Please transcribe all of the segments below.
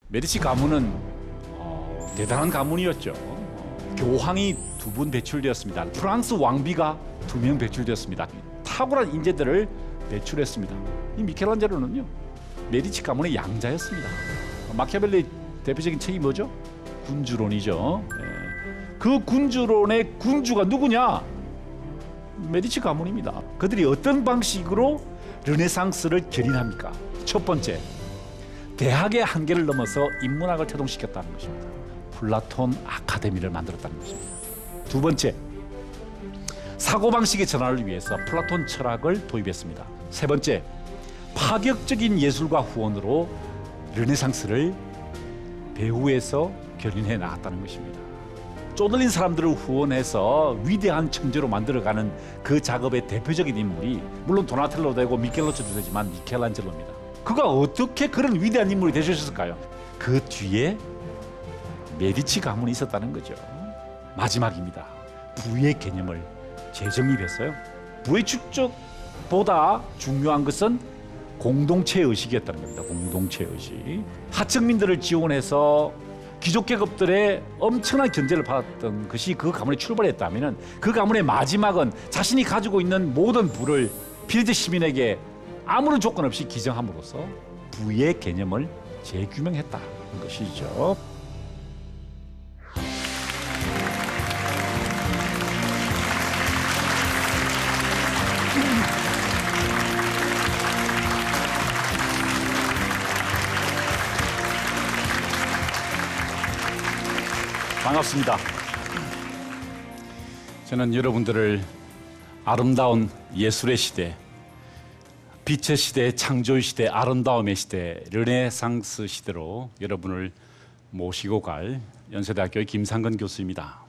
메디치 가문은 대단한 가문이었죠. 교황이 2분 배출되었습니다. 프랑스 왕비가 2명 배출되었습니다. 탁월한 인재들을 배출했습니다. 이 미켈란젤로는요, 메디치 가문의 양자였습니다. 마키아벨리 대표적인 책이 뭐죠? 군주론이죠. 그 군주론의 군주가 누구냐? 메디치 가문입니다. 그들이 어떤 방식으로 르네상스를 견인합니까? 첫 번째, 대학의 한계를 넘어서 인문학을 태동시켰다는 것입니다. 플라톤 아카데미를 만들었다는 것입니다. 두 번째, 사고방식의 전환을 위해서 플라톤 철학을 도입했습니다. 세 번째, 파격적인 예술과 후원으로 르네상스를 배후에서 견인해 나갔다는 것입니다. 쪼들린 사람들을 후원해서 위대한 천재로 만들어가는 그 작업의 대표적인 인물이 물론 도나텔로도 되고 미켈란젤로도 되지만 미켈란젤로입니다. 그가 어떻게 그런 위대한 인물이 되셨을까요? 그 뒤에 메디치 가문이 있었다는 거죠. 마지막입니다. 부의 개념을 재정립했어요. 부의 축적보다 중요한 것은 공동체 의식이었다는 겁니다. 공동체 의식. 하층민들을 지원해서 귀족계급들의 엄청난 견제를 받았던 것이 그 가문의 출발이었다면 그 가문의 마지막은 자신이 가지고 있는 모든 부를 필드 시민에게 아무런 조건 없이 기정함으로써 부의 개념을 재규명했다는 것이죠. 반갑습니다. 저는 여러분들을 아름다운 예술의 시대, 빛의 시대, 창조의 시대, 아름다움의 시대, 르네상스 시대로 여러분을 모시고 갈 연세대학교의 김상근 교수입니다.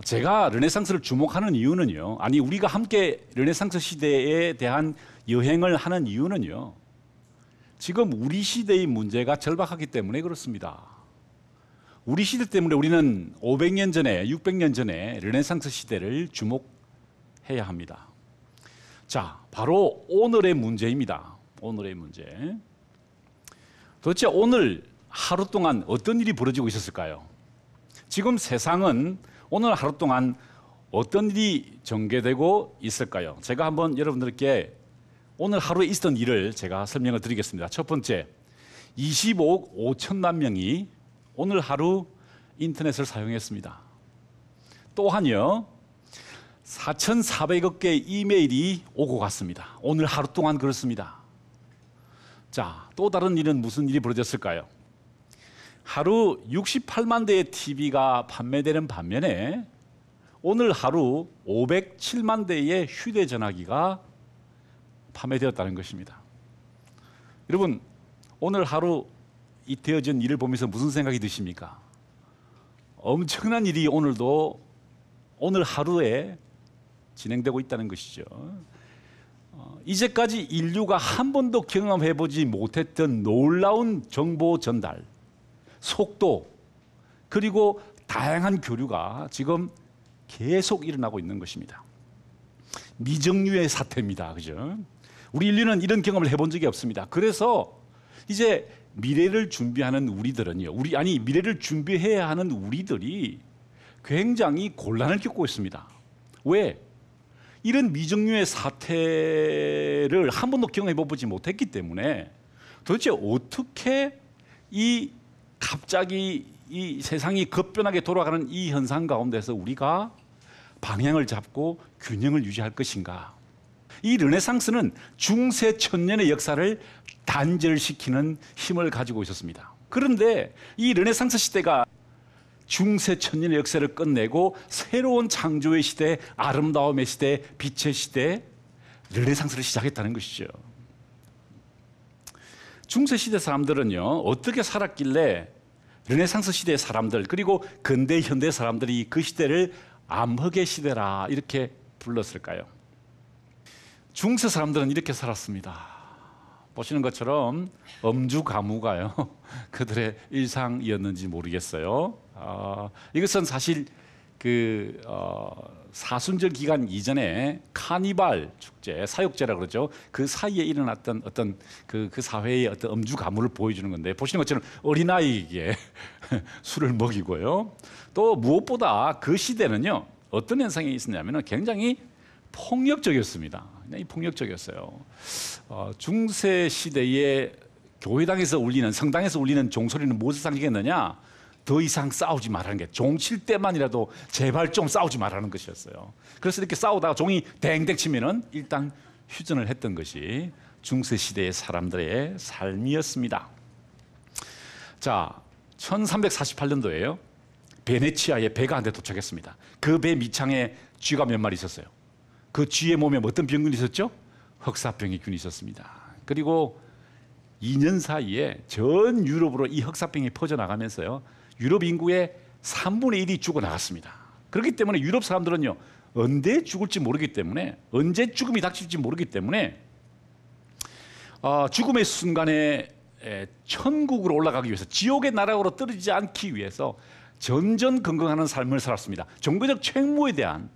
제가 르네상스를 주목하는 이유는요, 아니 우리가 함께 르네상스 시대에 대한 여행을 하는 이유는요, 지금 우리 시대의 문제가 절박하기 때문에 그렇습니다. 우리 시대 때문에 우리는 500년 전에, 600년 전에 르네상스 시대를 주목해야 합니다. 자, 바로 오늘의 문제입니다. 오늘의 문제. 도대체 오늘 하루 동안 어떤 일이 벌어지고 있었을까요? 지금 세상은 오늘 하루 동안 어떤 일이 전개되고 있을까요? 제가 한번 여러분들께 오늘 하루에 있었던 일을 제가 설명을 드리겠습니다. 첫 번째, 25억 5천만 명이 오늘 하루 인터넷을 사용했습니다. 또한요, 4,400억 개의 이메일이 오고 갔습니다. 오늘 하루 동안 그렇습니다. 자, 또 다른 일은 무슨 일이 벌어졌을까요? 하루 68만 대의 TV가 판매되는 반면에 오늘 하루 507만 대의 휴대전화기가 판매되었다는 것입니다. 여러분, 오늘 하루 이태어진 일을 보면서 무슨 생각이 드십니까? 엄청난 일이 오늘도 오늘 하루에 진행되고 있다는 것이죠. 이제까지 인류가 한 번도 경험해보지 못했던 놀라운 정보 전달, 속도, 그리고 다양한 교류가 지금 계속 일어나고 있는 것입니다. 미정유의 사태입니다. 그죠? 우리 인류는 이런 경험을 해본 적이 없습니다. 그래서 이제 미래를 준비하는 우리들은요, 미래를 준비해야 하는 우리들이 굉장히 곤란을 겪고 있습니다. 왜? 이런 미정유의 사태를 한 번도 경험해보지 못했기 때문에 도대체 어떻게 갑자기 이 세상이 급변하게 돌아가는 이 현상 가운데서 우리가 방향을 잡고 균형을 유지할 것인가? 이 르네상스는 중세 천년의 역사를 단절시키는 힘을 가지고 있었습니다. 그런데 이 르네상스 시대가 중세 천년의 역사를 끝내고 새로운 창조의 시대, 아름다움의 시대, 빛의 시대, 르네상스를 시작했다는 것이죠. 중세 시대 사람들은요, 어떻게 살았길래 르네상스 시대의 사람들, 그리고 근대 현대 사람들이 그 시대를 암흑의 시대라 이렇게 불렀을까요? 중세 사람들은 이렇게 살았습니다. 보시는 것처럼 엄주가무가요, 그들의 일상이었는지 모르겠어요. 이것은 사실 사순절 기간 이전에 카니발 축제, 사육제라 그러죠. 그 사이에 일어났던 어떤 그 사회의 어떤 음주 가물을 보여주는 건데, 보시는 것처럼 어린아이에게 술을 먹이고요. 또 무엇보다 그 시대는요, 어떤 현상이 있었냐면 굉장히 폭력적이었습니다. 굉장히 폭력적이었어요. 중세 시대에 교회당에서 울리는, 성당에서 울리는 종소리는 무엇을 상징했느냐? 더 이상 싸우지 말라는 게, 종 칠 때만이라도 제발 좀 싸우지 말라는 것이었어요. 그래서 이렇게 싸우다가 종이 댕댕 치면은 일단 휴전을 했던 것이 중세 시대의 사람들의 삶이었습니다. 자, 1348년도에요. 베네치아에 배가 한 대 도착했습니다. 그 배 밑창에 쥐가 몇 마리 있었어요. 그 쥐의 몸에 어떤 병균이 있었죠? 흑사병의 균이 있었습니다. 그리고 2년 사이에 전 유럽으로 이 흑사병이 퍼져나가면서요, 유럽 인구의 3분의 1이 죽어나갔습니다. 그렇기 때문에 유럽 사람들은요, 언제 죽을지 모르기 때문에, 언제 죽음이 닥칠지 모르기 때문에 죽음의 순간에 천국으로 올라가기 위해서, 지옥의 나락으로 떨어지지 않기 위해서 전전긍긍하는 삶을 살았습니다. 종교적 책무에 대한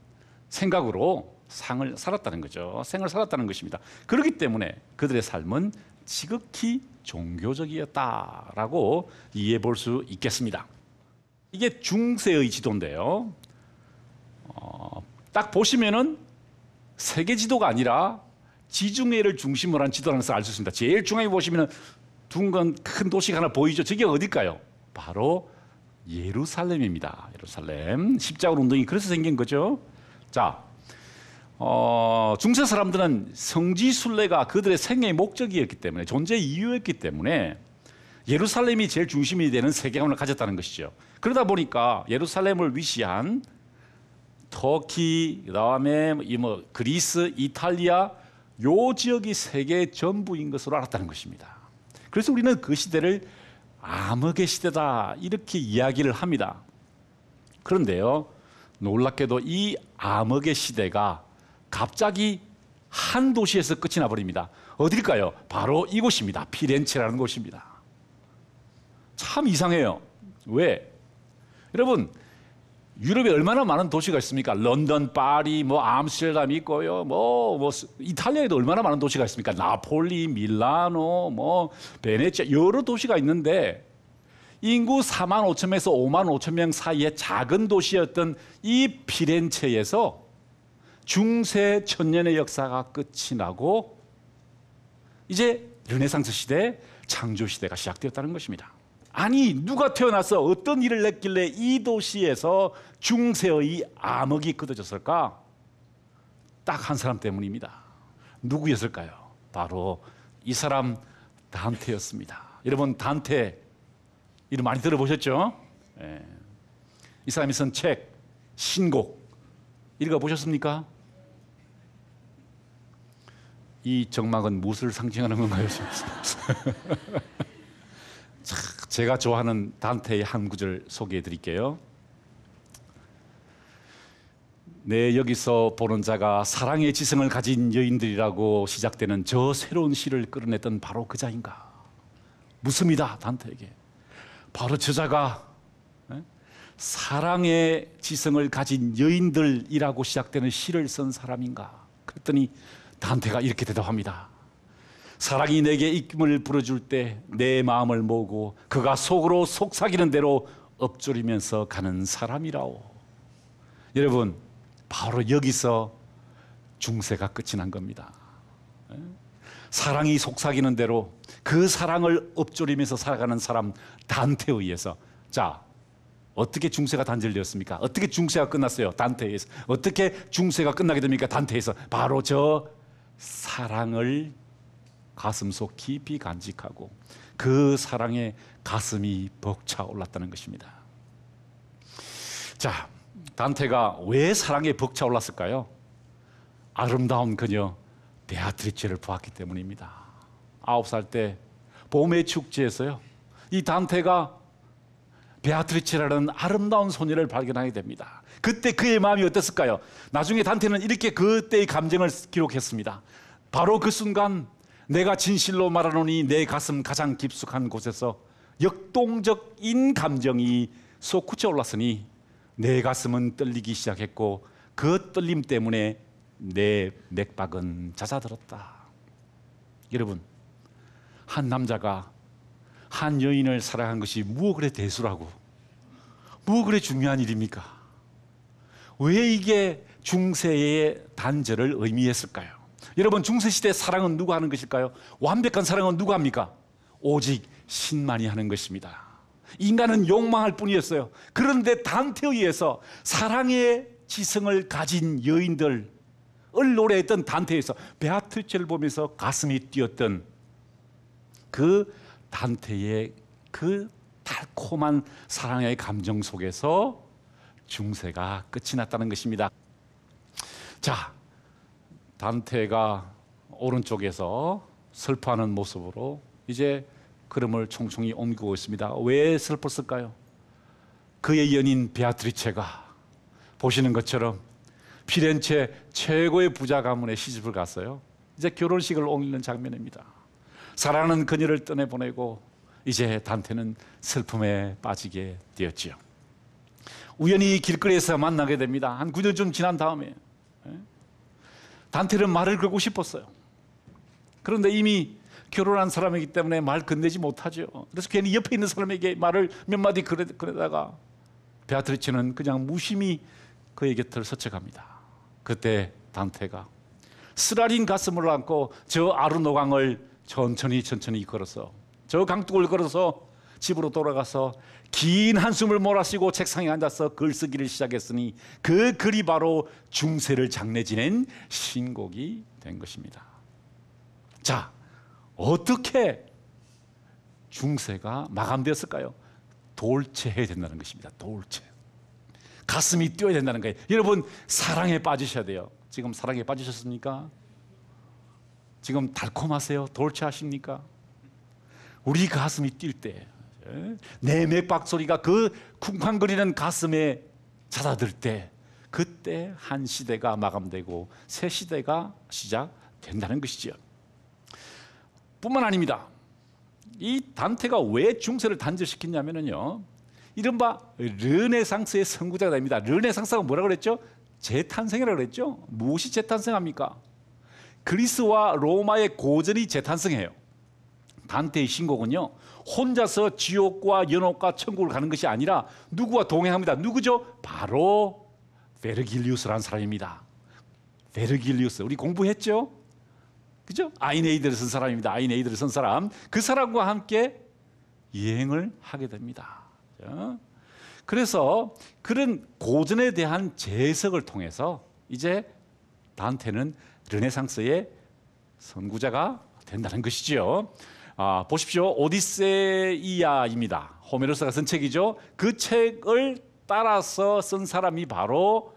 생각으로 생을 살았다는 거죠. 생을 살았다는 것입니다. 그렇기 때문에 그들의 삶은 지극히 종교적이었다라고 이해해 볼 수 있겠습니다. 이게 중세의 지도인데요. 딱 보시면은 세계 지도가 아니라 지중해를 중심으로 한 지도라는 것을 알 수 있습니다. 제일 중앙에 보시면은 둥근 큰 도시가 하나 보이죠? 저게 어딜까요? 바로 예루살렘입니다. 예루살렘. 십자가 운동이 그래서 생긴 거죠. 자, 중세 사람들은 성지순례가 그들의 생애의 목적이었기 때문에, 존재의 이유였기 때문에 예루살렘이 제일 중심이 되는 세계관을 가졌다는 것이죠. 그러다 보니까 예루살렘을 위시한 터키, 그다음에 그리스, 이탈리아 요 지역이 세계 전부인 것으로 알았다는 것입니다. 그래서 우리는 그 시대를 암흑의 시대다 이렇게 이야기를 합니다. 그런데요, 놀랍게도 이 암흑의 시대가 갑자기 한 도시에서 끝이 나버립니다. 어딜까요? 바로 이곳입니다. 피렌체라는 곳입니다. 참 이상해요. 왜? 여러분, 유럽에 얼마나 많은 도시가 있습니까? 런던, 파리, 암스테르담이 있고요. 이탈리아에도 얼마나 많은 도시가 있습니까? 나폴리, 밀라노, 베네치아, 여러 도시가 있는데 인구 4만 5천에서 5만 5천 명 사이의 작은 도시였던 이 피렌체에서 중세 천년의 역사가 끝이 나고 이제 르네상스 시대, 창조 시대가 시작되었다는 것입니다. 아니, 누가 태어나서 어떤 일을 했길래 이 도시에서 중세의 암흑이 끊어졌을까? 딱 한 사람 때문입니다. 누구였을까요? 바로 이 사람 단테였습니다. 여러분, 단테 이름 많이 들어보셨죠? 네. 이 사람이 쓴 책 신곡 읽어보셨습니까? 이 정막은 무엇을 상징하는 건가요? 제가 좋아하는 단테의 한 구절 소개해 드릴게요. 네, 여기서 보는 자가 사랑의 지성을 가진 여인들이라고 시작되는 저 새로운 시를 끌어냈던 바로 그 자인가? 묻습니다, 단테에게. 바로 저자가 사랑의 지성을 가진 여인들이라고 시작되는 시를 쓴 사람인가? 그랬더니 단테가 이렇게 대답합니다. 사랑이 내게 입김을 불어줄 때 내 마음을 모으고 그가 속으로 속삭이는 대로 엎조리면서 가는 사람이라오. 여러분, 바로 여기서 중세가 끝이 난 겁니다. 사랑이 속삭이는 대로 그 사랑을 엎조리면서 살아가는 사람 단테에 의해서. 자, 어떻게 중세가 단절되었습니까? 어떻게 중세가 끝났어요? 단테에서. 어떻게 중세가 끝나게 됩니까? 단테에서. 바로 저 사랑을 가슴속 깊이 간직하고 그 사랑에 가슴이 벅차올랐다는 것입니다. 자, 단테가 왜 사랑에 벅차올랐을까요? 아름다운 그녀 베아트리체를 보았기 때문입니다. 9살 때 봄의 축제에서요, 이 단테가 베아트리체라는 아름다운 소녀를 발견하게 됩니다. 그때 그의 마음이 어땠을까요? 나중에 단테는 이렇게 그때의 감정을 기록했습니다. 바로 그 순간 내가 진실로 말하노니 내 가슴 가장 깊숙한 곳에서 역동적인 감정이 솟구쳐 올랐으니 내 가슴은 떨리기 시작했고 그 떨림 때문에 내 맥박은 잦아들었다. 여러분, 한 남자가 한 여인을 사랑한 것이 무엇 그래 대수라고, 무엇 그래 중요한 일입니까? 왜 이게 중세의 단절을 의미했을까요? 여러분, 중세시대 사랑은 누가 하는 것일까요? 완벽한 사랑은 누가 합니까? 오직 신만이 하는 것입니다. 인간은 욕망할 뿐이었어요. 그런데 단테에 의해서 사랑의 지성을 가진 여인들을 노래했던 단테에서 베아트리체를 보면서 가슴이 뛰었던 그 단테의 그 달콤한 사랑의 감정 속에서 중세가 끝이 났다는 것입니다. 자, 단테가 오른쪽에서 슬퍼하는 모습으로 이제 걸음을 총총히 옮기고 있습니다. 왜 슬펐을까요? 그의 연인 베아트리체가 보시는 것처럼 피렌체 최고의 부자 가문에 시집을 갔어요. 이제 결혼식을 옮기는 장면입니다. 사랑하는 그녀를 떠내보내고 이제 단테는 슬픔에 빠지게 되었지요. 우연히 길거리에서 만나게 됩니다. 한 9년쯤 지난 다음에 단테는 말을 걸고 싶었어요. 그런데 이미 결혼한 사람이기 때문에 말 건네지 못하죠. 그래서 괜히 옆에 있는 사람에게 말을 몇 마디 그러다가 베아트리체는 그냥 무심히 그의 곁을 스쳐갑니다. 그때 단테가 쓰라린 가슴을 안고 저 아르노강을 천천히 걸어서, 저 강둑을 걸어서 집으로 돌아가서 긴 한숨을 몰아쉬고 책상에 앉아서 글쓰기를 시작했으니 그 글이 바로 중세를 장례지낸 신곡이 된 것입니다. 자, 어떻게 중세가 마감되었을까요? 돌체해야 된다는 것입니다. 돌체. 가슴이 뛰어야 된다는 거예요. 여러분, 사랑에 빠지셔야 돼요. 지금 사랑에 빠지셨습니까? 지금 달콤하세요? 돌체하십니까? 우리 가슴이 뛸 때, 내 맥박 소리가 그 쿵쾅거리는 가슴에 잦아들 때, 그때 한 시대가 마감되고 새 시대가 시작된다는 것이죠. 뿐만 아닙니다. 이 단테가 왜 중세를 단절시켰냐면요, 이른바 르네상스의 선구자가 됩니다. 르네상스가 뭐라고 그랬죠? 재탄생이라고 그랬죠. 무엇이 재탄생합니까? 그리스와 로마의 고전이 재탄생해요. 단테의 신곡은요, 혼자서 지옥과 연옥과 천국을 가는 것이 아니라 누구와 동행합니다. 누구죠? 바로 베르길리우스라는 사람입니다. 베르길리우스, 우리 공부했죠? 그죠? 아이네이드를 쓴 사람입니다. 아이네이드를 쓴 사람. 그 사람과 함께 여행을 하게 됩니다. 그래서 그런 고전에 대한 재해석을 통해서 이제 단테는 르네상스의 선구자가 된다는 것이죠. 보십시오. 오디세이아입니다. 호메로스가 쓴 책이죠. 그 책을 따라서 쓴 사람이 바로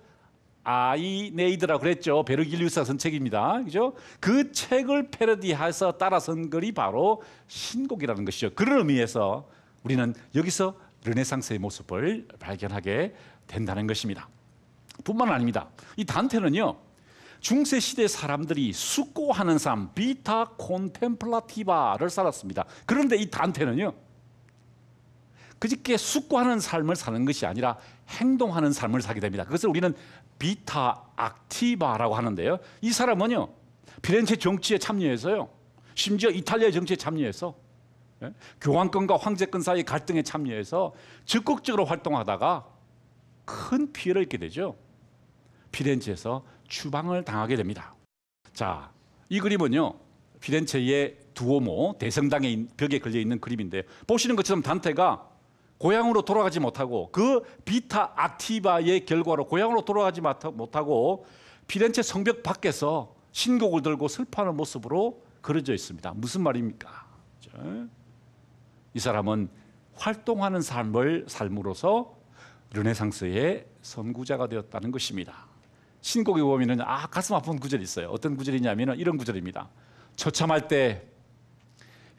아이네이드라고 그랬죠. 베르길리우스가 쓴 책입니다. 그죠? 그 책을 패러디해서 따라 쓴 글이 바로 신곡이라는 것이죠. 그런 의미에서 우리는 여기서 르네상스의 모습을 발견하게 된다는 것입니다. 뿐만 아닙니다. 이 단테는요, 중세 시대 사람들이 숙고하는 삶, 비타 콘템플라티바를 살았습니다. 그런데 이 단테는요, 그저께 숙고하는 삶을 사는 것이 아니라 행동하는 삶을 살게 됩니다. 그것을 우리는 비타 악티바라고 하는데요, 이 사람은요, 피렌체 정치에 참여해서요, 심지어 이탈리아 정치에 참여해서 교황권과 황제권 사이의 갈등에 참여해서 적극적으로 활동하다가 큰 피해를 입게 되죠. 피렌체에서 추방을 당하게 됩니다. 자, 이 그림은요, 피렌체의 두오모 대성당의 벽에 걸려 있는 그림인데, 보시는 것처럼 단테가 고향으로 돌아가지 못하고 그 비타 악티바의 결과로 고향으로 돌아가지 못하고 피렌체 성벽 밖에서 신곡을 들고 슬퍼하는 모습으로 그려져 있습니다. 무슨 말입니까? 이 사람은 활동하는 삶을 삶으로써 르네상스의 선구자가 되었다는 것입니다. 신곡에 보면 가슴 아픈 구절이 있어요. 어떤 구절이냐면 이런 구절입니다. 처참할 때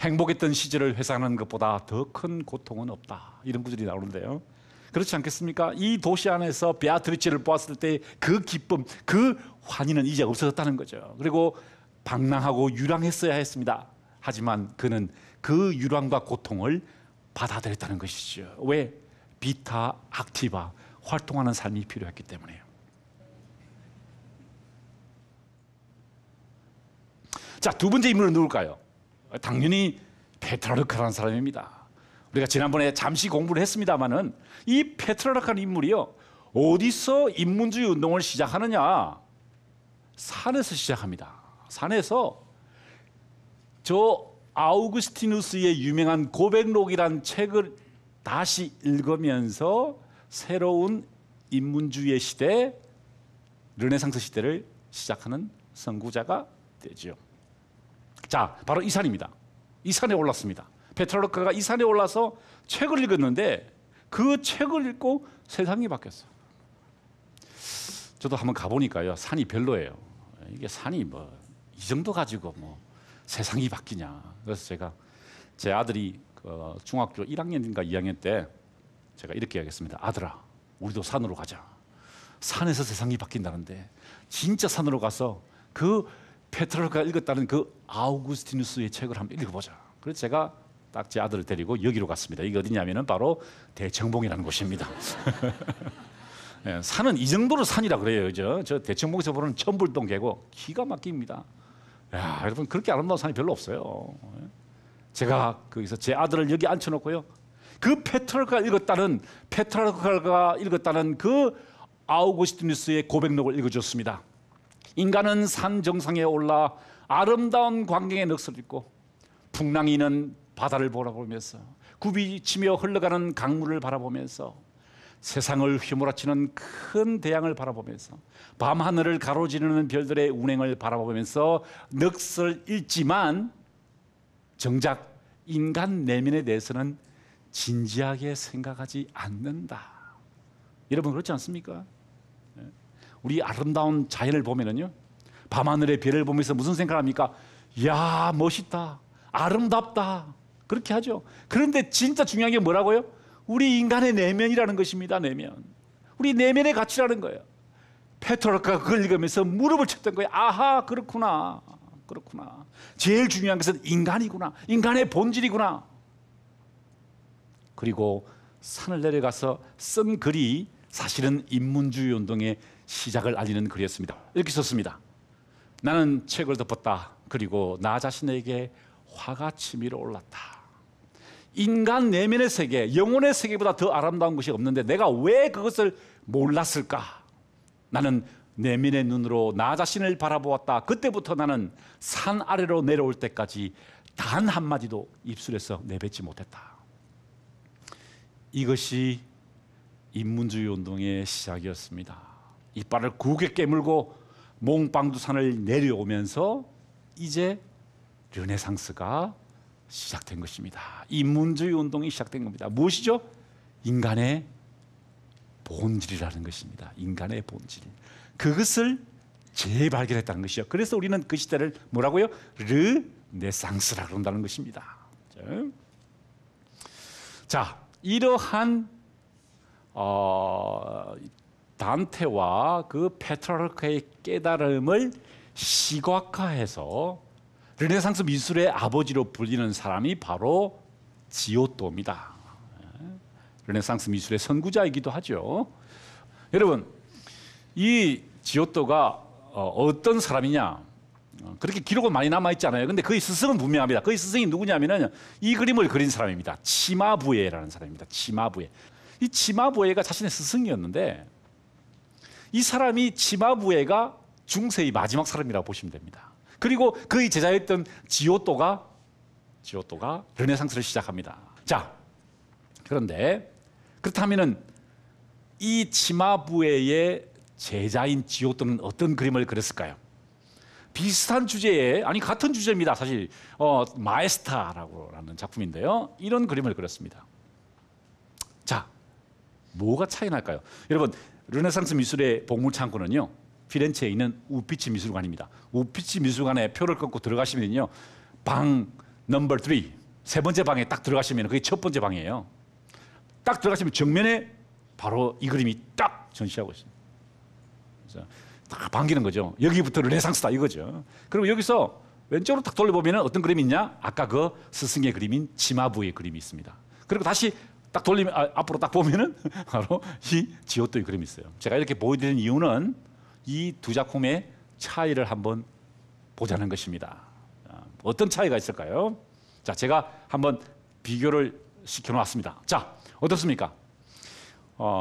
행복했던 시절을 회상하는 것보다 더 큰 고통은 없다. 이런 구절이 나오는데요. 그렇지 않겠습니까? 이 도시 안에서 베아트리체를 보았을 때 그 기쁨, 그 환희는 이제 없어졌다는 거죠. 그리고 방랑하고 유랑했어야 했습니다. 하지만 그는 그 유랑과 고통을 받아들였다는 것이죠. 왜? 비타 악티바, 활동하는 삶이 필요했기 때문에요. 자, 두 번째 인물은 누굴까요? 당연히 페트라르카라는 사람입니다. 우리가 지난번에 잠시 공부를 했습니다마는 이 페트라르카라는 인물이요, 어디서 인문주의 운동을 시작하느냐? 산에서 시작합니다. 산에서 저 아우구스티누스의 유명한 고백록이란 책을 다시 읽으면서 새로운 인문주의의 시대, 르네상스 시대를 시작하는 선구자가 되죠. 자, 바로 이 산입니다. 이 산에 올랐습니다. 페트라르카가 이 산에 올라서 책을 읽었는데 그 책을 읽고 세상이 바뀌었어요. 저도 한번 가보니까요, 산이 별로예요. 이게 산이 뭐 이 정도 가지고 뭐 세상이 바뀌냐. 그래서 제가 제 아들이 중학교 1학년인가 2학년 때 제가 이렇게 하겠습니다. 아들아, 우리도 산으로 가자. 산에서 세상이 바뀐다는데 진짜 산으로 가서 그 페트라르카가 읽었다는 그 아우구스티누스의 책을 한번 읽어보자. 그래서 제가 딱 제 아들을 데리고 여기로 갔습니다. 이게 어디냐면은 바로 대청봉이라는 곳입니다. 네, 산은 이 정도로 산이라 그래요, 그죠? 저 대청봉에서 보는 천불동 계곡 기가 막힙니다. 야, 여러분 그렇게 아름다운 산이 별로 없어요. 제가 거기서 제 아들을 여기 앉혀놓고요, 그 페트라르카가 읽었다는 그 아우구스티누스의 고백록을 읽어줬습니다. 인간은 산 정상에 올라 아름다운 광경의 넋을 잃고 풍랑이는 바다를 바라보면서 굽이치며 흘러가는 강물을 바라보면서 세상을 휘몰아치는 큰 대양을 바라보면서 밤하늘을 가로지르는 별들의 운행을 바라보면서 넋을 잃지만 정작 인간 내면에 대해서는 진지하게 생각하지 않는다. 여러분 그렇지 않습니까? 우리 아름다운 자연을 보면은요, 밤하늘의 별을 보면서 무슨 생각을 합니까? 이야, 멋있다, 아름답다, 그렇게 하죠. 그런데 진짜 중요한 게 뭐라고요? 우리 인간의 내면이라는 것입니다. 내면. 우리 내면의 가치라는 거예요. 페트라르카가 그걸 읽으면서 무릎을 쳤던 거예요. 아하, 그렇구나, 그렇구나. 제일 중요한 것은 인간이구나, 인간의 본질이구나. 그리고 산을 내려가서 쓴 글이 사실은 인문주의 운동의 시작을 알리는 글이었습니다. 이렇게 썼습니다. 나는 책을 덮었다. 그리고 나 자신에게 화가 치밀어 올랐다. 인간 내면의 세계, 영혼의 세계보다 더 아름다운 것이 없는데 내가 왜 그것을 몰랐을까? 나는 내면의 눈으로 나 자신을 바라보았다. 그때부터 나는 산 아래로 내려올 때까지 단 한마디도 입술에서 내뱉지 못했다. 이것이 인문주의 운동의 시작이었습니다. 이빨을 굳게 깨물고 몽방두산을 내려오면서 이제 르네상스가 시작된 것입니다. 인문주의 운동이 시작된 겁니다. 무엇이죠? 인간의 본질이라는 것입니다. 인간의 본질. 그것을 재발견했다는 것이죠. 그래서 우리는 그 시대를 뭐라고요? 르네상스라고 한다는 것입니다. 자, 이러한 단테와 그 페트라르카의 깨달음을 시각화해서 르네상스 미술의 아버지로 불리는 사람이 바로 지오토입니다. 르네상스 미술의 선구자이기도 하죠. 여러분, 이 지오토가 어떤 사람이냐? 그렇게 기록은 많이 남아있잖아요. 근데 그의 스승은 분명합니다. 그의 스승이 누구냐면은 이 그림을 그린 사람입니다. 치마부에라는 사람입니다. 치마부에. 이 치마부에가 자신의 스승이었는데 이 사람이 치마부에가 중세의 마지막 사람이라고 보시면 됩니다. 그리고 그의 제자였던 지오토가 르네상스를 시작합니다. 자, 그런데 그렇다면은 이 치마부에의 제자인 지오토는 어떤 그림을 그렸을까요? 비슷한 주제에, 아니 같은 주제입니다. 사실 마에스타라고 하는 작품인데요, 이런 그림을 그렸습니다. 자, 뭐가 차이 날까요? 여러분, 르네상스 미술의 보물창고는요, 피렌체에 있는 우피치 미술관입니다. 우피치 미술관에 표를 끊고 들어가시면요, 방 넘버 3, 세 번째 방에 딱 들어가시면 그게 첫 번째 방이에요. 딱 들어가시면 정면에 바로 이 그림이 딱 전시하고 있습니다. 그래서 딱 반기는 거죠. 여기부터 르네상스다 이거죠. 그리고 여기서 왼쪽으로 딱 돌려보면 어떤 그림이 있냐? 아까 그 스승의 그림인 치마부의 그림이 있습니다. 그리고 다시 딱 돌리면 앞으로 딱 보면은 바로 이 지오토의 그림이 있어요. 제가 이렇게 보여드리는 이유는 이 두 작품의 차이를 한번 보자는 것입니다. 어떤 차이가 있을까요? 자, 제가 한번 비교를 시켜놓았습니다. 자, 어떻습니까?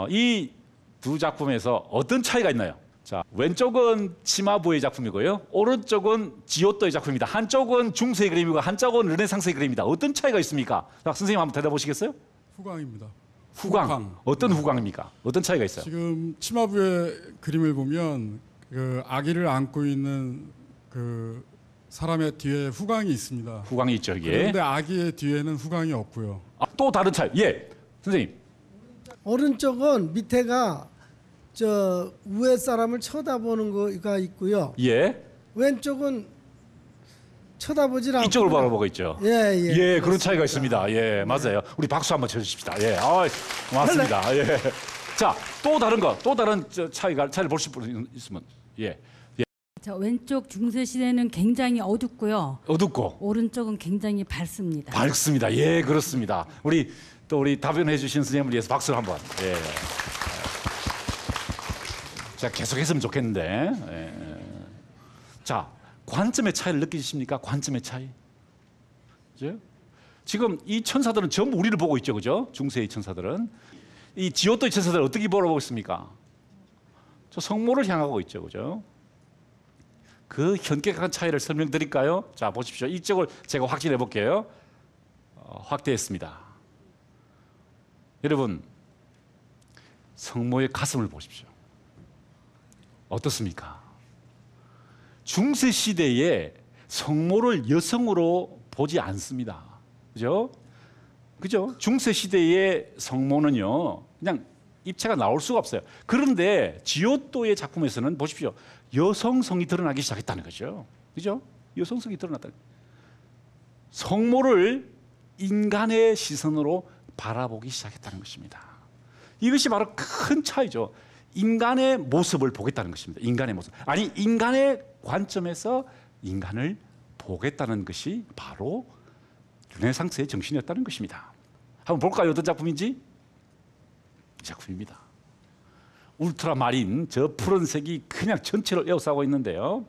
이 두 작품에서 어떤 차이가 있나요? 자, 왼쪽은 치마부의 작품이고요. 오른쪽은 지오토의 작품입니다. 한쪽은 중세의 그림이고 한쪽은 르네상스의 그림입니다. 어떤 차이가 있습니까? 자, 선생님 한번 대답해 보시겠어요? 후광입니다. 후광. 어떤 후광입니까? 어떤 차이가 있어요? 지금 치마부의 그림을 보면 그 아기를 안고 있는 그 사람의 뒤에 후광이 있습니다. 후광이 있죠, 이게. 그런데 아기의 뒤에는 후광이 없고요. 또 다른 차이. 예, 선생님. 오른쪽은 밑에가 저 위에 사람을 쳐다보는 거가 있고요. 예. 왼쪽은 쳐다보질 않고 이쪽을 바라보고 있죠. 예, 그런 차이가 있습니다. 예, 맞아요. 우리 박수 한번 쳐주십시다. 예, 고맙습니다. 예. 자, 또 다른 거, 또 다른 차이를 볼 수 있으면, 예. 저 왼쪽 중세 시대는 굉장히 어둡고요. 어둡고 오른쪽은 굉장히 밝습니다. 밝습니다. 예, 그렇습니다. 우리 답변해 주신 선생님을 위해서 박수를 한번. 예. 제가 계속했으면 좋겠는데. 예. 자, 관점의 차이를 느끼십니까? 관점의 차이. 그죠? 지금 이 천사들은 전부 우리를 보고 있죠, 그죠? 중세의 천사들은. 이 지오토의 천사들은 어떻게 바라보고 있습니까? 저 성모를 향하고 있죠, 그죠? 그 현격한 차이를 설명드릴까요? 자, 보십시오. 이쪽을 제가 확진해 볼게요. 확대했습니다. 여러분, 성모의 가슴을 보십시오. 어떻습니까? 중세 시대에 성모를 여성으로 보지 않습니다. 그죠? 그죠? 중세 시대의 성모는요, 그냥 입체가 나올 수가 없어요. 그런데 지오토의 작품에서는 보십시오. 여성성이 드러나기 시작했다는 거죠. 그죠? 여성성이 드러났다. 성모를 인간의 시선으로 바라보기 시작했다는 것입니다. 이것이 바로 큰 차이죠. 인간의 모습을 보겠다는 것입니다. 인간의 모습. 아니, 인간의 관점에서 인간을 보겠다는 것이 바로 르네상스의 정신이었다는 것입니다. 한번 볼까요? 어떤 작품인지? 이 작품입니다. 울트라마린, 저 푸른색이 그냥 전체를 에워싸고 있는데요.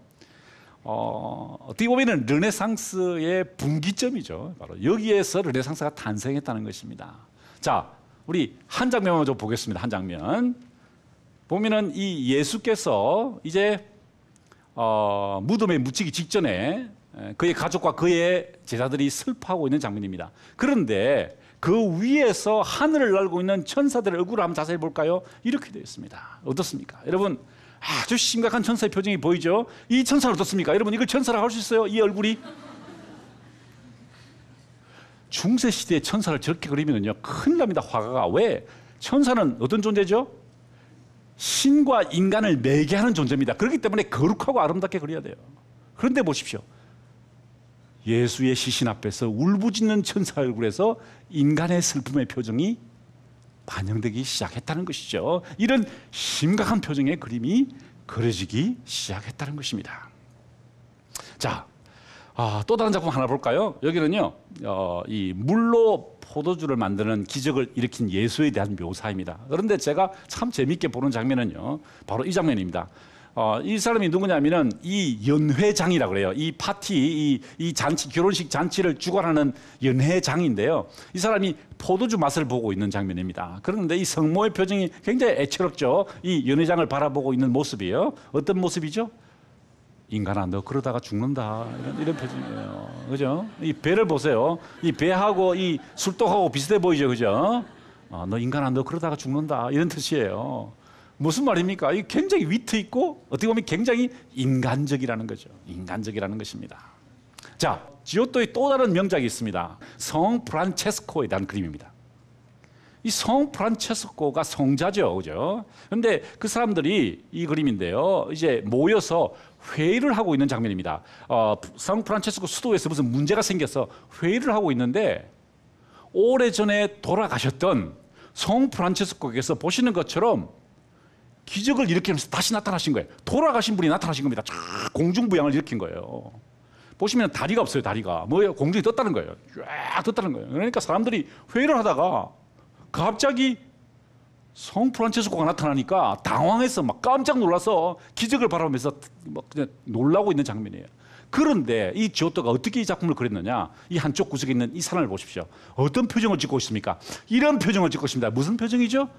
어떻게 보면 르네상스의 분기점이죠. 바로 여기에서 르네상스가 탄생했다는 것입니다. 자, 우리 한 장면만 좀 보겠습니다. 한 장면. 보면은 이 예수께서 이제 무덤에 묻히기 직전에 그의 가족과 그의 제자들이 슬퍼하고 있는 장면입니다. 그런데 그 위에서 하늘을 날고 있는 천사들의 얼굴을 한번 자세히 볼까요? 이렇게 되어 있습니다. 어떻습니까? 여러분, 아주 심각한 천사의 표정이 보이죠? 이 천사는 어떻습니까? 여러분, 이걸 천사라고 할 수 있어요? 이 얼굴이? 중세 시대의 천사를 저렇게 그리면요, 큰일 납니다. 화가가. 왜? 천사는 어떤 존재죠? 신과 인간을 매개하는 존재입니다. 그렇기 때문에 거룩하고 아름답게 그려야 돼요. 그런데 보십시오. 예수의 시신 앞에서 울부짖는 천사 얼굴에서 인간의 슬픔의 표정이 반영되기 시작했다는 것이죠. 이런 심각한 표정의 그림이 그려지기 시작했다는 것입니다. 자, 또 다른 작품 하나 볼까요? 여기는요, 이 물로 포도주를 만드는 기적을 일으킨 예수에 대한 묘사입니다. 그런데 제가 참 재미있게 보는 장면은요, 바로 이 장면입니다. 이 사람이 누구냐면은 이 연회장이라고 그래요. 이 파티, 이 잔치, 결혼식 잔치를 주관하는 연회장인데요. 이 사람이 포도주 맛을 보고 있는 장면입니다. 그런데 이 성모의 표정이 굉장히 애처롭죠. 이 연회장을 바라보고 있는 모습이에요. 어떤 모습이죠? 인간아, 너 그러다가 죽는다. 이런 표정이에요. 그죠? 이 배를 보세요. 이 배하고 이 술독하고 비슷해 보이죠. 그죠? 너 인간아, 너 그러다가 죽는다. 이런 뜻이에요. 무슨 말입니까? 이 굉장히 위트 있고 어떻게 보면 굉장히 인간적이라는 거죠. 인간적이라는 것입니다. 자, 지오토의 또 다른 명작이 있습니다. 성 프란체스코에 대한 그림입니다. 이 성 프란체스코가 성자죠, 그죠? 그런데 그 사람들이 이 그림인데요, 이제 모여서 회의를 하고 있는 장면입니다. 성 프란체스코 수도에서 무슨 문제가 생겨서 회의를 하고 있는데 오래전에 돌아가셨던 성 프란체스코께서 보시는 것처럼 기적을 일으키면서 다시 나타나신 거예요. 돌아가신 분이 나타나신 겁니다. 쫙 공중부양을 일으킨 거예요. 보시면 다리가 없어요. 다리가 뭐예요? 공중에 떴다는 거예요. 쫙 떴다는 거예요. 그러니까 사람들이 회의를 하다가 갑자기 성 프란체스코가 나타나니까 당황해서 막 깜짝 놀라서 기적을 바라보면서 막 그냥 놀라고 있는 장면이에요. 그런데 이 지오토가 어떻게 이 작품을 그렸느냐? 이 한쪽 구석에 있는 이 사람을 보십시오. 어떤 표정을 짓고 있습니까? 이런 표정을 짓고 있습니다. 무슨 표정이죠?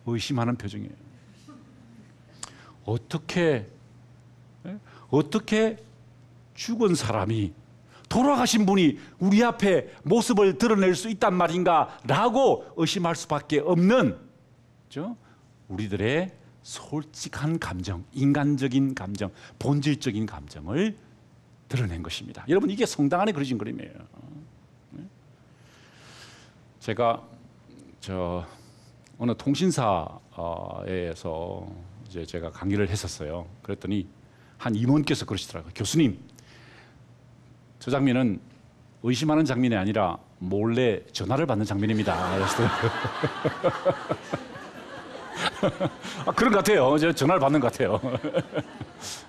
의심하는 표정이에요. 어떻게 죽은 사람이, 돌아가신 분이 우리 앞에 모습을 드러낼 수 있단 말인가 라고 의심할 수밖에 없는, 그렇죠? 우리들의 솔직한 감정, 인간적인 감정, 본질적인 감정을 드러낸 것입니다. 여러분, 이게 성당 안에 그려진 그림이에요. 제가 어느 통신사에서 이제 제가 강의를 했었어요. 그랬더니 한 임원께서 그러시더라고요. 교수님, 저 장면은 의심하는 장면이 아니라 몰래 전화를 받는 장면입니다. 그런 것 같아요. 저 전화를 받는 것 같아요.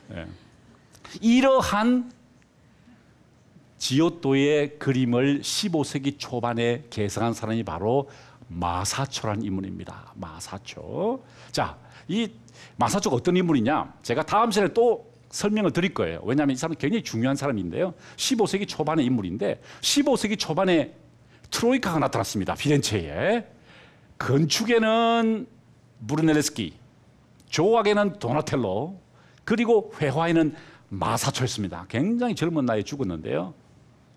네. 이러한 지오토의 그림을 15세기 초반에 개성한 사람이 바로 마사초라는 인물입니다. 마사초. 자, 이 마사초가 어떤 인물이냐? 제가 다음 시간에 또 설명을 드릴 거예요. 왜냐하면 이 사람은 굉장히 중요한 사람인데요. 15세기 초반의 인물인데 15세기 초반에 트로이카가 나타났습니다. 피렌체에. 건축에는 브루넬레스키, 조각에는 도나텔로, 그리고 회화에는 마사초였습니다. 굉장히 젊은 나이에 죽었는데요.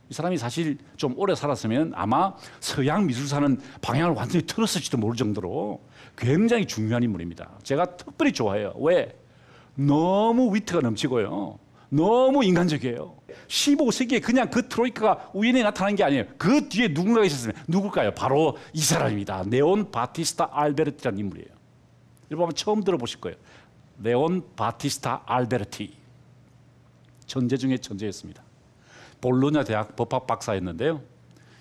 이 사람이 사실 좀 오래 살았으면 아마 서양 미술사는 방향을 완전히 틀었을지도 모를 정도로 굉장히 중요한 인물입니다. 제가 특별히 좋아해요. 왜? 너무 위트가 넘치고요. 너무 인간적이에요. 15세기에 그냥 그 트로이카가 우연히 나타난 게 아니에요. 그 뒤에 누군가가 있었으면 누굴까요? 바로 이 사람입니다. 네온 바티스타 알베르티라는 인물이에요. 여러분 한번 처음 들어보실 거예요. 네온 바티스타 알베르티. 천재 중에 천재였습니다. 볼로냐 대학 법학 박사였는데요.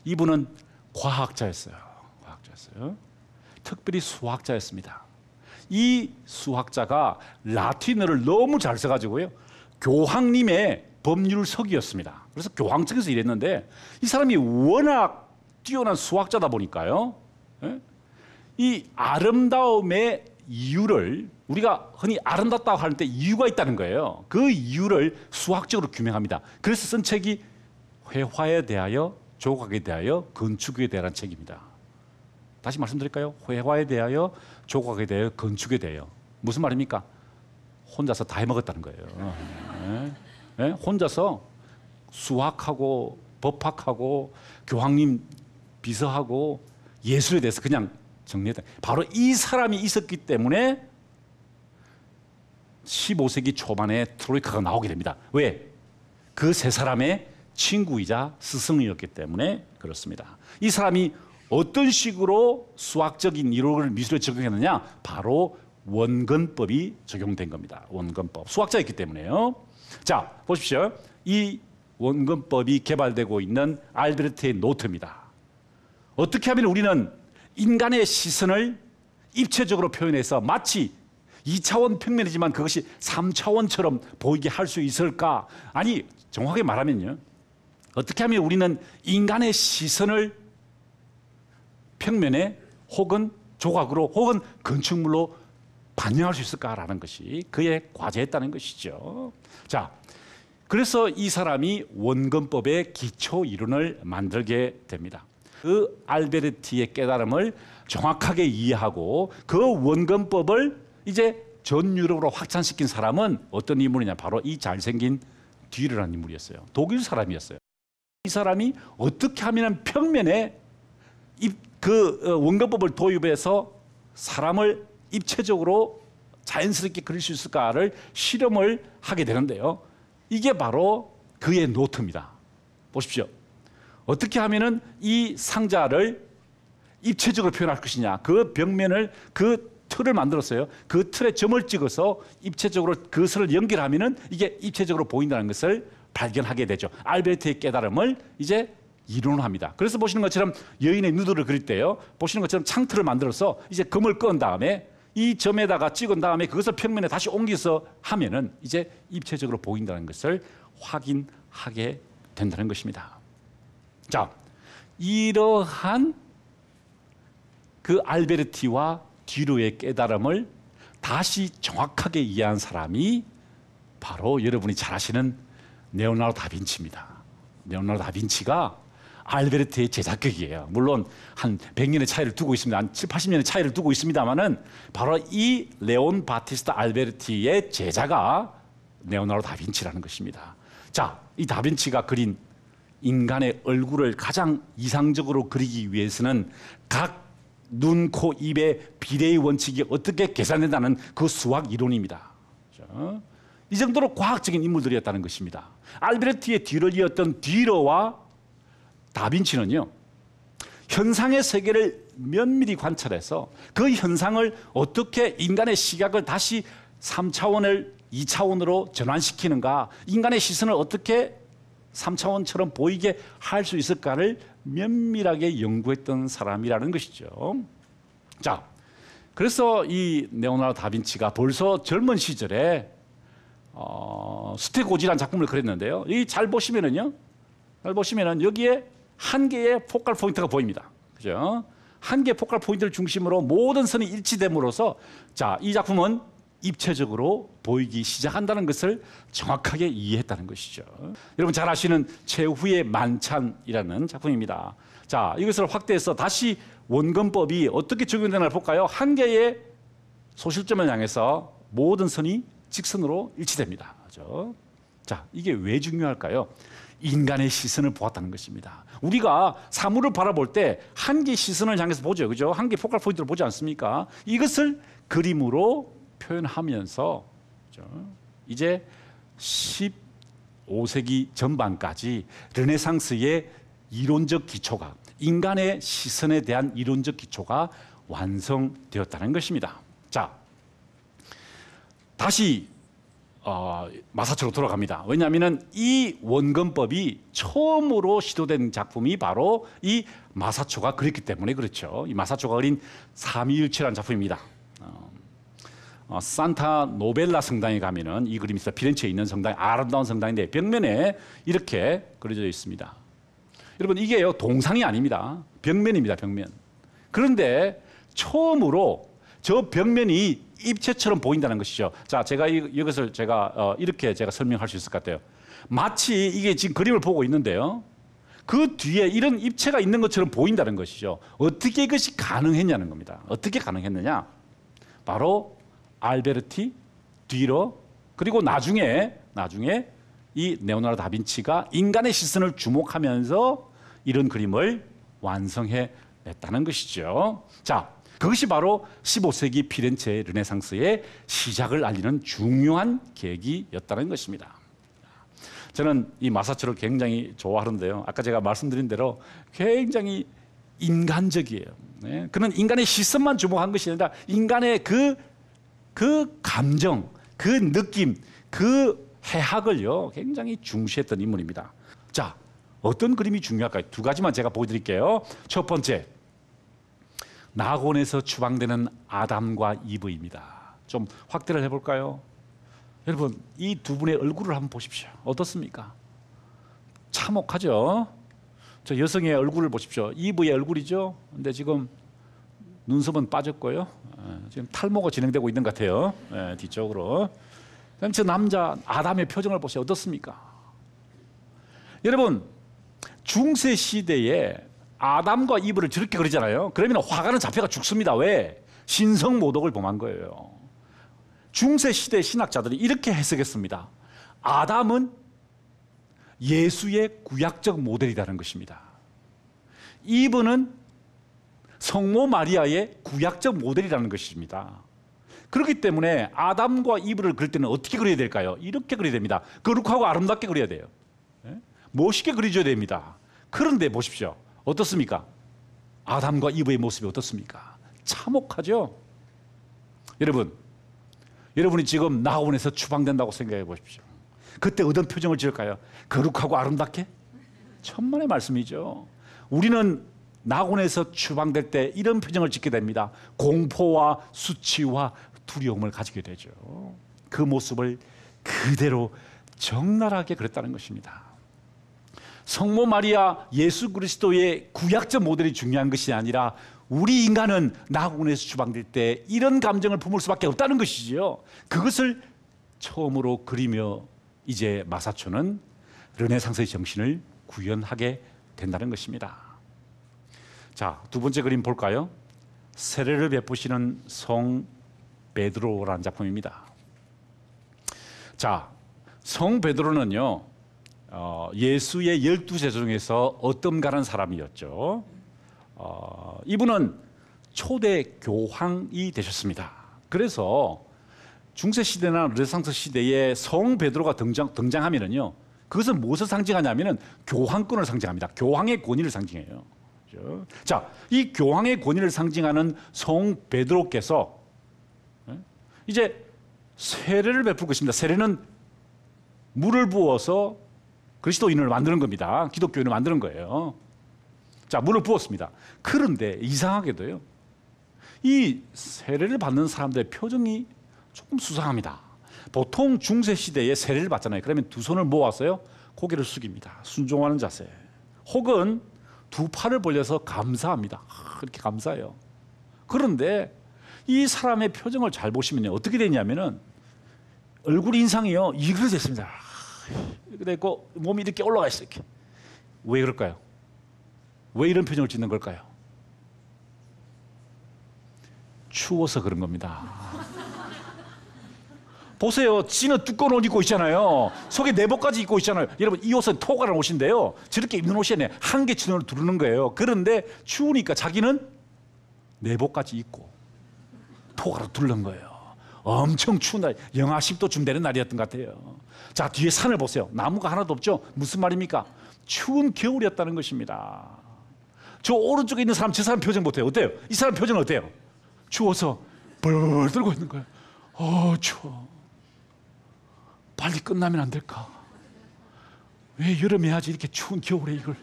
이분은 과학자였어요. 특별히 수학자였습니다. 이 수학자가 라틴어를 너무 잘 써가지고요. 교황님의 법률석이었습니다. 그래서 교황청에서 일했는데 이 사람이 워낙 뛰어난 수학자다 보니까요. 이 아름다움의 이유를, 우리가 흔히 아름답다고 할 때 이유가 있다는 거예요. 그 이유를 수학적으로 규명합니다. 그래서 쓴 책이 회화에 대하여, 조각에 대하여, 건축에 대한 책입니다. 다시 말씀드릴까요? 회화에 대하여, 조각에 대하여, 건축에 대하여. 무슨 말입니까? 혼자서 다 해먹었다는 거예요. 네? 혼자서 수학하고 법학하고 교황님 비서하고 예술에 대해서 그냥 정리했다. 바로 이 사람이 있었기 때문에 15세기 초반에 트로이카가 나오게 됩니다. 왜? 그 세 사람의 친구이자 스승이었기 때문에 그렇습니다. 이 사람이 어떤 식으로 수학적인 이론을 미술에 적용했느냐? 바로 원근법이 적용된 겁니다. 원근법. 수학자였기 때문에요. 자, 보십시오. 이 원근법이 개발되고 있는 알베르트의 노트입니다. 어떻게 하면 우리는 인간의 시선을 입체적으로 표현해서 마치 2차원 평면이지만 그것이 3차원처럼 보이게 할 수 있을까? 아니, 정확하게 말하면요. 어떻게 하면 우리는 인간의 시선을 평면에 혹은 조각으로 혹은 건축물로 반영할 수 있을까라는 것이 그의 과제였다는 것이죠. 자, 그래서 이 사람이 원근법의 기초 이론을 만들게 됩니다. 그 알베르티의 깨달음을 정확하게 이해하고 그 원근법을 이제 전 유럽으로 확산시킨 사람은 어떤 인물이냐? 바로 이 잘생긴 듀르라는 인물이었어요. 독일 사람이었어요. 이 사람이 어떻게 하면 평면에 그 원근법을 도입해서 사람을 입체적으로 자연스럽게 그릴 수 있을까를 실험을 하게 되는데요. 이게 바로 그의 노트입니다. 보십시오. 어떻게 하면은 이 상자를 입체적으로 표현할 것이냐. 그 벽면을, 그 틀을 만들었어요. 그 틀에 점을 찍어서 입체적으로 그것을 연결하면은 이게 입체적으로 보인다는 것을 발견하게 되죠. 알베르트의 깨달음을 이제 이론화합니다. 그래서 보시는 것처럼 여인의 누드를 그릴 때요. 보시는 것처럼 창틀을 만들어서 이제 금을 끈 다음에 이 점에다가 찍은 다음에 그것을 평면에 다시 옮겨서 하면은 이제 입체적으로 보인다는 것을 확인하게 된다는 것입니다. 자, 이러한 그 알베르티와 뒤로의 깨달음을 다시 정확하게 이해한 사람이 바로 여러분이 잘 아시는 레오나르도 다빈치입니다. 레오나르도 다빈치가 알베르티의 제자격이에요. 물론 한 100년의 차이를 두고 있습니다. 한 7, 80년의 차이를 두고 있습니다만은 바로 이 레온 바티스타 알베르티의 제자가 레오나르도 다빈치라는 것입니다. 자, 이 다빈치가 그린 인간의 얼굴을 가장 이상적으로 그리기 위해서는 각 눈, 코, 입의 비례의 원칙이 어떻게 계산된다는 그 수학 이론입니다. 이 정도로 과학적인 인물들이었다는 것입니다. 알베르티의 뒤를 이었던 뒤러와 다빈치는요, 현상의 세계를 면밀히 관찰해서 그 현상을 어떻게 인간의 시각을 다시 3차원을 2차원으로 전환시키는가, 인간의 시선을 어떻게 3차원처럼 보이게 할 수 있을까를 면밀하게 연구했던 사람이라는 것이죠. 자, 그래서 이 레오나르도 다빈치가 벌써 젊은 시절에 스테고지라는 작품을 그렸는데요. 이 잘 보시면은요, 여기에 한 개의 포컬 포인트가 보입니다. 그죠? 한 개의 포컬 포인트를 중심으로 모든 선이 일치됨으로써, 자, 이 작품은 입체적으로 보이기 시작한다는 것을 정확하게 이해했다는 것이죠. 여러분 잘 아시는 최후의 만찬이라는 작품입니다. 자, 이것을 확대해서 다시 원근법이 어떻게 적용되나 볼까요? 한 개의 소실점을 향해서 모든 선이 직선으로 일치됩니다. 그렇죠? 자, 이게 왜 중요할까요? 인간의 시선을 보았다는 것입니다. 우리가 사물을 바라볼 때 한 개의 시선을 향해서 보죠. 그죠? 한 개의 포컬 포인트를 보지 않습니까? 이것을 그림으로 표현하면서, 그렇죠? 이제 15세기 전반까지 르네상스의 이론적 기초가, 인간의 시선에 대한 이론적 기초가 완성되었다는 것입니다. 자, 다시 마사초로 돌아갑니다. 왜냐하면 이 원근법이 처음으로 시도된 작품이 바로 이 마사초가 그렸기 때문에 그렇죠. 이 마사초가 그린 삼위일체라는 작품입니다. 산타 노벨라 성당에 가면은 이 그림이 있어요. 피렌체에 있는 성당, 아름다운 성당인데 벽면에 이렇게 그려져 있습니다. 여러분, 이게요, 동상이 아닙니다. 벽면입니다, 벽면. 그런데 처음으로 저 벽면이 입체처럼 보인다는 것이죠. 자, 제가 이것을 이렇게 제가 설명할 수 있을 것 같아요. 마치 이게 지금 그림을 보고 있는데요, 그 뒤에 이런 입체가 있는 것처럼 보인다는 것이죠. 어떻게 이것이 가능했냐는 겁니다. 어떻게 가능했느냐? 바로 알베르티, 뒤러, 그리고 나중에 이 레오나르도 다빈치가 인간의 시선을 주목하면서 이런 그림을 완성해 냈다는 것이죠. 자, 그것이 바로 15세기 피렌체 르네상스의 시작을 알리는 중요한 계기였다는 것입니다. 저는 이 마사초를 굉장히 좋아하는데요. 아까 제가 말씀드린 대로 굉장히 인간적이에요. 네? 그는 인간의 시선만 주목한 것이 아니라 인간의 그 감정, 그 느낌, 그 해학을요, 굉장히 중시했던 인물입니다. 자, 어떤 그림이 중요할까요? 두 가지만 제가 보여드릴게요. 첫 번째, 낙원에서 추방되는 아담과 이브입니다. 좀 확대를 해볼까요? 여러분, 이 두 분의 얼굴을 한번 보십시오. 어떻습니까? 참혹하죠? 저 여성의 얼굴을 보십시오. 이브의 얼굴이죠? 근데 지금 눈썹은 빠졌고요. 지금 탈모가 진행되고 있는 것 같아요. 뒤쪽으로. 그다음 저 남자 아담의 표정을 보세요. 어떻습니까? 여러분, 중세 시대에 아담과 이브를 저렇게 그리잖아요. 그러면 화가는 잡혀가 죽습니다. 왜? 신성모독을 범한 거예요. 중세 시대 신학자들이 이렇게 해석했습니다. 아담은 예수의 구약적 모델이라는 것입니다. 이브는 성모 마리아의 구약적 모델이라는 것입니다. 그렇기 때문에 아담과 이브를 그릴 때는 어떻게 그려야 될까요? 이렇게 그려야 됩니다. 거룩하고 아름답게 그려야 돼요. 멋있게 그려줘야 됩니다. 그런데 보십시오. 어떻습니까? 아담과 이브의 모습이 어떻습니까? 참혹하죠? 여러분이 지금 낙원에서 추방된다고 생각해 보십시오. 그때 어떤 표정을 지을까요? 거룩하고 아름답게? 천만의 말씀이죠. 우리는 낙원에서 추방될 때 이런 표정을 짓게 됩니다. 공포와 수치와 두려움을 가지게 되죠. 그 모습을 그대로 적나라하게 그렸다는 것입니다. 성모 마리아 예수 그리스도의 구약적 모델이 중요한 것이 아니라 우리 인간은 나군에서 추방될 때 이런 감정을 품을 수밖에 없다는 것이지요. 그것을 처음으로 그리며 이제 마사초는 르네상스의 정신을 구현하게 된다는 것입니다. 자, 두 번째 그림 볼까요? 세례를 베푸시는 성 베드로라는 작품입니다. 자, 성 베드로는요, 예수의 12제자 중에서 어떤가라는 사람이었죠. 이분은 초대 교황이 되셨습니다. 그래서 중세 시대나 르네상스 시대에 성 베드로가 등장하면은요, 그것은 무엇을 상징하냐면은 교황권을 상징합니다. 교황의 권위를 상징해요. 그렇죠? 자, 이 교황의 권위를 상징하는 성 베드로께서 이제 세례를 베풀 것입니다. 세례는 물을 부어서 그리스도인을 만드는 겁니다. 기독교인을 만드는 거예요. 자, 물을 부었습니다. 그런데 이상하게도요, 이 세례를 받는 사람들의 표정이 조금 수상합니다. 보통 중세 시대에 세례를 받잖아요. 그러면 두 손을 모아서요, 고개를 숙입니다. 순종하는 자세. 혹은 두 팔을 벌려서 감사합니다. 그렇게 감사해요. 그런데 이 사람의 표정을 잘 보시면요, 어떻게 되냐면은 얼굴 인상이요, 이렇게 됐습니다. 이렇게 됐고 몸이 이렇게 올라가 있어요. 이렇게. 왜 그럴까요? 왜 이런 표정을 짓는 걸까요? 추워서 그런 겁니다. 보세요. 지는 두꺼운 옷 입고 있잖아요. 속에 내복까지 입고 있잖아요. 여러분, 이 옷은 토가라는 옷인데요, 저렇게 입는 옷이 한계치를 두르는 거예요. 그런데 추우니까 자기는 내복까지 입고 토가로 두른 거예요. 엄청 추운 날, 영하 10도쯤 되는 날이었던 것 같아요. 자, 뒤에 산을 보세요. 나무가 하나도 없죠. 무슨 말입니까? 추운 겨울이었다는 것입니다. 저 오른쪽에 있는 사람, 저 사람 표정 보세요. 어때요? 이 사람 표정은 어때요? 추워서 벌 떨고 있는 거예요. 추워. 빨리 끝나면 안 될까? 왜 여름에 해야지 이렇게 추운 겨울에 이걸.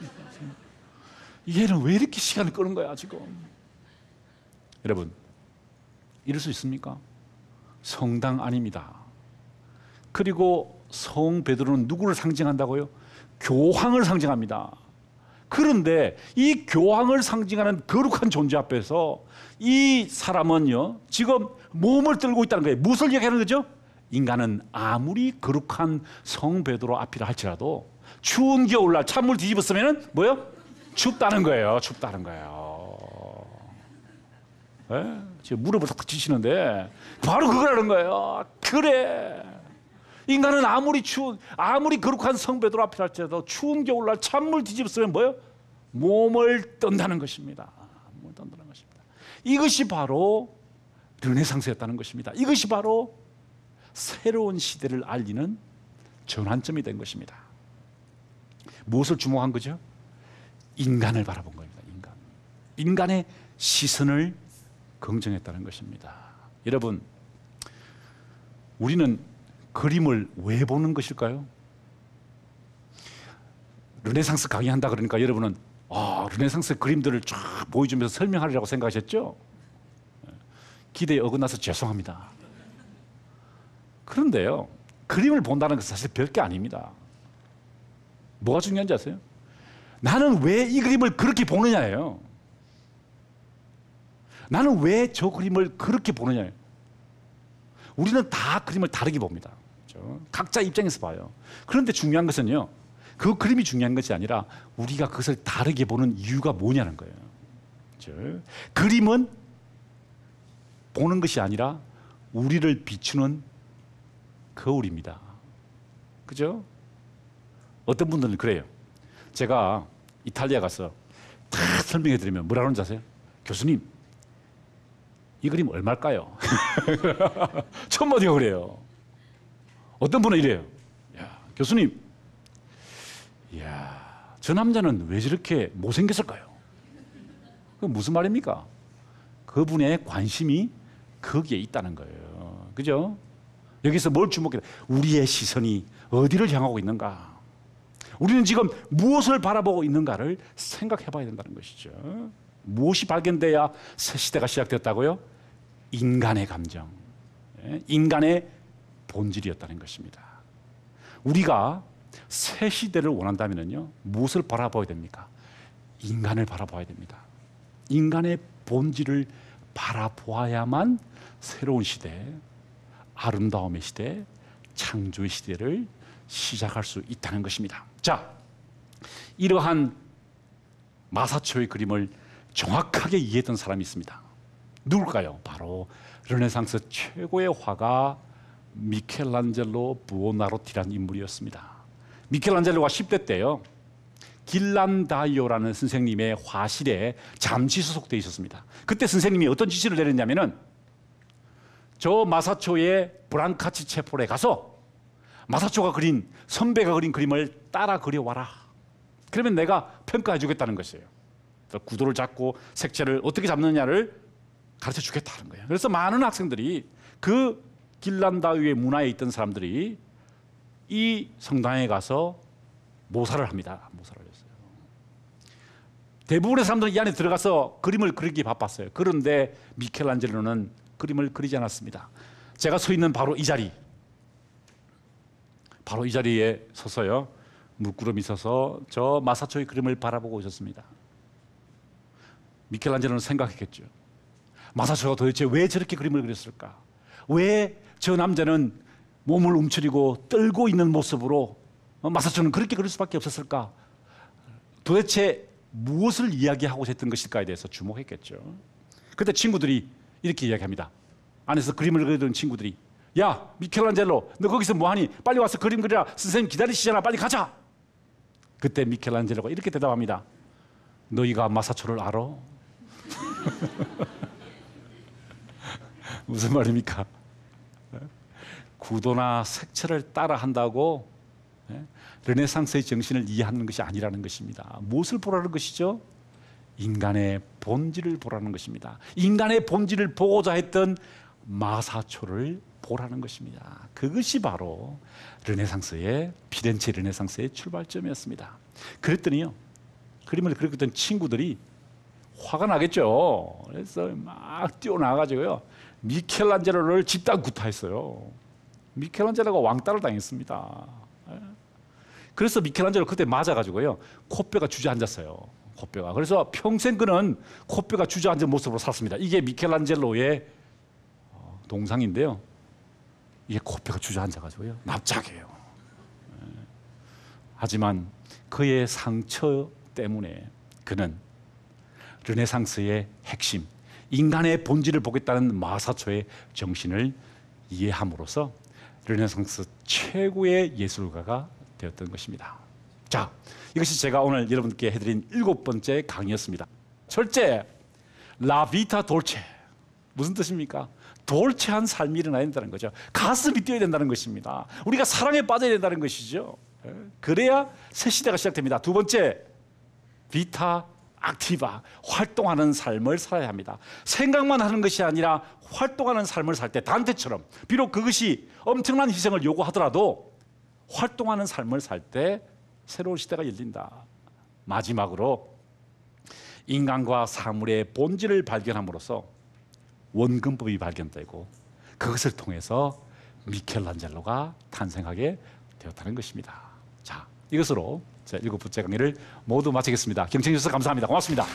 얘는 왜 이렇게 시간을 끄는 거야 지금? 여러분, 이럴 수 있습니까? 성당 아닙니다. 그리고 성 베드로는 누구를 상징한다고요? 교황을 상징합니다. 그런데 이 교황을 상징하는 거룩한 존재 앞에서 이 사람은요, 지금 몸을 들고 있다는 거예요. 무엇을 얘기하는 거죠? 인간은 아무리 거룩한 성 베드로 앞이라 할지라도 추운 겨울날 찬물 뒤집었으면 뭐요? 춥다는 거예요. 춥다는 거예요. 네? 지금 무릎을 탁 치시는데 바로 그거라는 거예요. 그래, 인간은 아무리 거룩한 성 베드로 앞이라 할지라도 추운 겨울날 찬물 뒤집었으면 뭐요? 몸을 떤다는 것입니다. 몸을 떤다는 것입니다. 이것이 바로 르네상스였다는 것입니다. 이것이 바로 새로운 시대를 알리는 전환점이 된 것입니다. 무엇을 주목한 거죠? 인간을 바라본 겁니다. 인간의 시선을 긍정했다는 것입니다. 여러분, 우리는 그림을 왜 보는 것일까요? 르네상스 강의한다 그러니까 여러분은 르네상스 그림들을 쫙 보여주면서 설명하려고 생각하셨죠? 기대에 어긋나서 죄송합니다. 그런데요, 그림을 본다는 것은 사실 별게 아닙니다. 뭐가 중요한지 아세요? 나는 왜 이 그림을 그렇게 보느냐예요. 나는 왜 저 그림을 그렇게 보느냐예요. 우리는 다 그림을 다르게 봅니다. 그렇죠? 각자 입장에서 봐요. 그런데 중요한 것은요, 그 그림이 중요한 것이 아니라 우리가 그것을 다르게 보는 이유가 뭐냐는 거예요. 그렇죠? 그림은 보는 것이 아니라 우리를 비추는 거울입니다. 그죠? 어떤 분들은 그래요. 제가 이탈리아 가서 다 설명해 드리면 뭐라 그러는지 아세요? 교수님, 이 그림 얼마일까요? 처음 어디가 그래요. 어떤 분은 이래요. 야, 교수님, 저 남자는 왜 저렇게 못생겼을까요? 그건 무슨 말입니까? 그분의 관심이 거기에 있다는 거예요. 그죠? 여기서 뭘 주목해야 돼? 우리의 시선이 어디를 향하고 있는가? 우리는 지금 무엇을 바라보고 있는가를 생각해 봐야 된다는 것이죠. 무엇이 발견돼야 새 시대가 시작됐다고요? 인간의 감정, 인간의 본질이었다는 것입니다. 우리가 새 시대를 원한다면요, 무엇을 바라봐야 됩니까? 인간을 바라봐야 됩니다. 인간의 본질을 바라보아야만 새로운 시대, 아름다움의 시대, 창조의 시대를 시작할 수 있다는 것입니다. 자, 이러한 마사초의 그림을 정확하게 이해했던 사람이 있습니다. 누굴까요? 바로 르네상스 최고의 화가 미켈란젤로 부오나로티라는 인물이었습니다. 미켈란젤로가 10대 때요, 길란다이오라는 선생님의 화실에 잠시 소속되어 있었습니다. 그때 선생님이 어떤 지시를 내렸냐면은, 저 마사초의 브랑카치 체폴에 가서 마사초가 그린, 선배가 그린 그림을 따라 그려와라. 그러면 내가 평가해 주겠다는 것이에요. 구도를 잡고 색채를 어떻게 잡느냐를 가르쳐 주겠다는 거예요. 그래서 많은 학생들이, 그 길란다이오의 문화에 있던 사람들이 이 성당에 가서 모사를 합니다. 모사를 했어요. 대부분의 사람들은 이 안에 들어가서 그림을 그리기 바빴어요. 그런데 미켈란젤로는 그림을 그리지 않았습니다. 제가 서 있는 바로 이 자리, 바로 이 자리에 서서요, 물구름이 서서 저 마사초의 그림을 바라보고 있었습니다. 미켈란젤로는 생각했겠죠. 마사초가 도대체 왜 저렇게 그림을 그렸을까? 왜 저 남자는 몸을 움츠리고 떨고 있는 모습으로 마사초는 그렇게 그릴 수밖에 없었을까? 도대체 무엇을 이야기하고 했던 것일까에 대해서 주목했겠죠. 그때 친구들이 이렇게 이야기합니다. 안에서 그림을 그리던 친구들이, 야, 미켈란젤로, 너 거기서 뭐하니? 빨리 와서 그림 그리라. 선생님 기다리시잖아. 빨리 가자. 그때 미켈란젤로가 이렇게 대답합니다. 너희가 마사초를 알아? 무슨 말입니까? 구도나 색채를 따라 한다고 르네상스의 정신을 이해하는 것이 아니라는 것입니다. 무엇을 보라는 것이죠? 인간의 본질을 보라는 것입니다. 인간의 본질을 보고자 했던 마사초를 보라는 것입니다. 그것이 바로 르네상스의, 피렌체 르네상스의 출발점이었습니다. 그랬더니요, 그림을 그렸던 친구들이 화가 나겠죠. 그래서 막 뛰어나가지고요, 미켈란젤로를 집단 구타했어요. 미켈란젤로가 왕따를 당했습니다. 그래서 미켈란젤로 그때 맞아가지고요, 코뼈가 주저앉았어요. 코뼈가. 그래서 평생 그는 코뼈가 주저앉은 모습으로 살았습니다. 이게 미켈란젤로의 동상인데요, 이게 코뼈가 주저앉아가지고요, 납작해요. 하지만 그의 상처 때문에 그는 르네상스의 핵심, 인간의 본질을 보겠다는 마사초의 정신을 이해함으로써 르네상스 최고의 예술가가 되었던 것입니다. 자, 이것이 제가 오늘 여러분께 해드린 7번째 강의였습니다. 첫째, 라비타 돌체. 무슨 뜻입니까? 돌체한 삶이 일어나야 된다는 거죠. 가슴이 뛰어야 된다는 것입니다. 우리가 사랑에 빠져야 된다는 것이죠. 그래야 새 시대가 시작됩니다. 두 번째, 비타 악티바, 활동하는 삶을 살아야 합니다. 생각만 하는 것이 아니라 활동하는 삶을 살 때, 단테처럼 비록 그것이 엄청난 희생을 요구하더라도 활동하는 삶을 살 때 새로운 시대가 열린다. 마지막으로, 인간과 사물의 본질을 발견함으로써 원근법이 발견되고 그것을 통해서 미켈란젤로가 탄생하게 되었다는 것입니다. 자, 이것으로 제 7번째 강의를 모두 마치겠습니다. 경청해 주셔서 감사합니다. 고맙습니다.